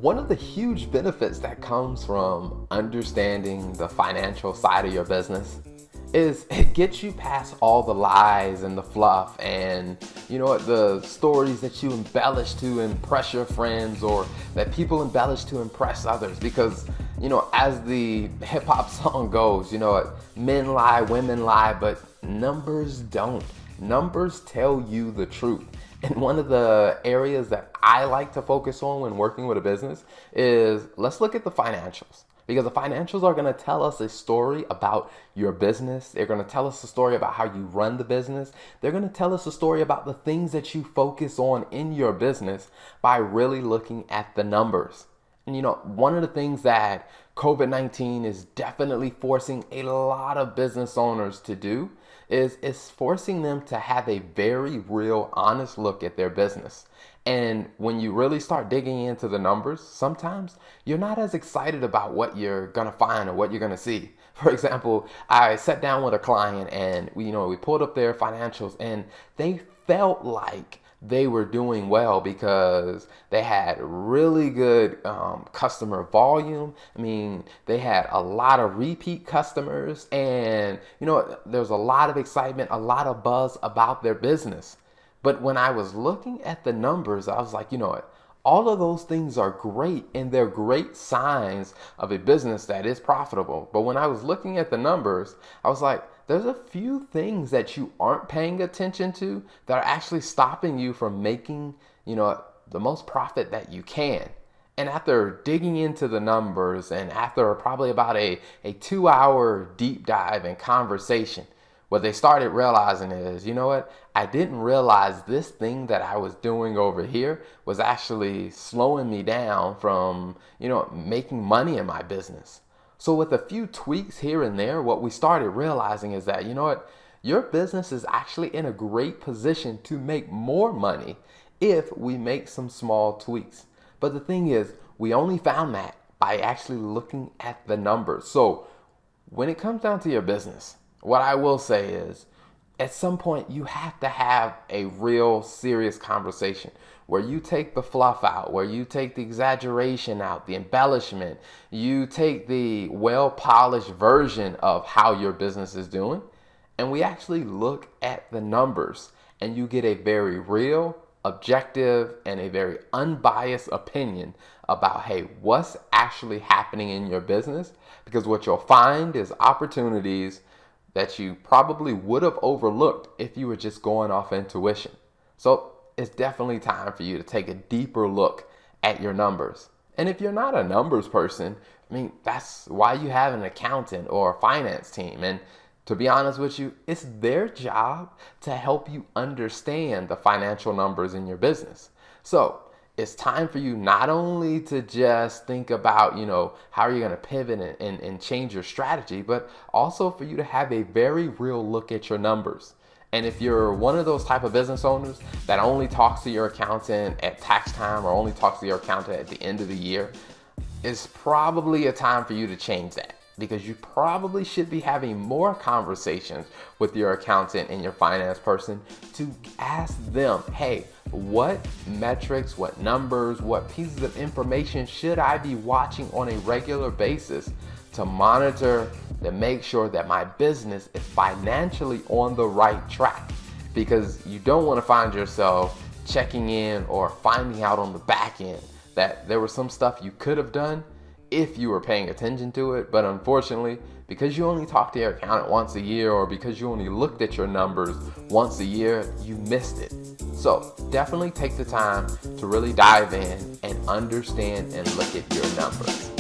One of the huge benefits that comes from understanding the financial side of your business is it gets you past all the lies and the fluff and the stories that you embellish to impress your friends or that people embellish to impress others. Because as the hip hop song goes, men lie, women lie, but numbers don't. Numbers tell you the truth. And one of the areas that I like to focus on when working with a business is, let's look at the financials. Because the financials are going to tell us a story about your business. They're going to tell us a story about how you run the business. They're going to tell us a story about the things that you focus on in your business by really looking at the numbers. And one of the things that COVID-19 is definitely forcing a lot of business owners to do is it's forcing them to have a very real, honest look at their business. And when you really start digging into the numbers, sometimes you're not as excited about what you're going to find or what you're going to see. For example, I sat down with a client and we pulled up their financials and they felt like they were doing well because they had really good customer volume. I mean, they had a lot of repeat customers and, there's a lot of excitement, a lot of buzz about their business. But when I was looking at the numbers, I was like, all of those things are great and they're great signs of a business that is profitable. But when I was looking at the numbers, I was like, there's a few things that you aren't paying attention to that are actually stopping you from making, the most profit that you can. And after digging into the numbers and after probably about a 2-hour deep dive and conversation, what they started realizing is, I didn't realize this thing that I was doing over here was actually slowing me down from, making money in my business. So with a few tweaks here and there, what we started realizing is that, your business is actually in a great position to make more money if we make some small tweaks. But the thing is, we only found that by actually looking at the numbers. So when it comes down to your business, what I will say is, at some point you have to have a real serious conversation where you take the fluff out, where you take the exaggeration out, the embellishment, you take the well-polished version of how your business is doing, and we actually look at the numbers and you get a very real, objective, and a very unbiased opinion about, hey, what's actually happening in your business? Because what you'll find is opportunities that you probably would have overlooked if you were just going off intuition. So it's definitely time for you to take a deeper look at your numbers. And if you're not a numbers person, that's why you have an accountant or a finance team. And to be honest with you, it's their job to help you understand the financial numbers in your business. So it's time for you not only to just think about, how are you going to pivot and change your strategy, but also for you to have a very real look at your numbers. And if you're one of those type of business owners that only talks to your accountant at tax time or only talks to your accountant at the end of the year, it's probably a time for you to change that. Because you probably should be having more conversations with your accountant and your finance person to ask them, hey, what metrics, what numbers, what pieces of information should I be watching on a regular basis to monitor, to make sure that my business is financially on the right track? Because you don't want to find yourself checking in or finding out on the back end that there was some stuff you could have done if you were paying attention to it, but unfortunately, because you only talk to your accountant once a year or because you only looked at your numbers once a year, you missed it. So definitely take the time to really dive in and understand and look at your numbers.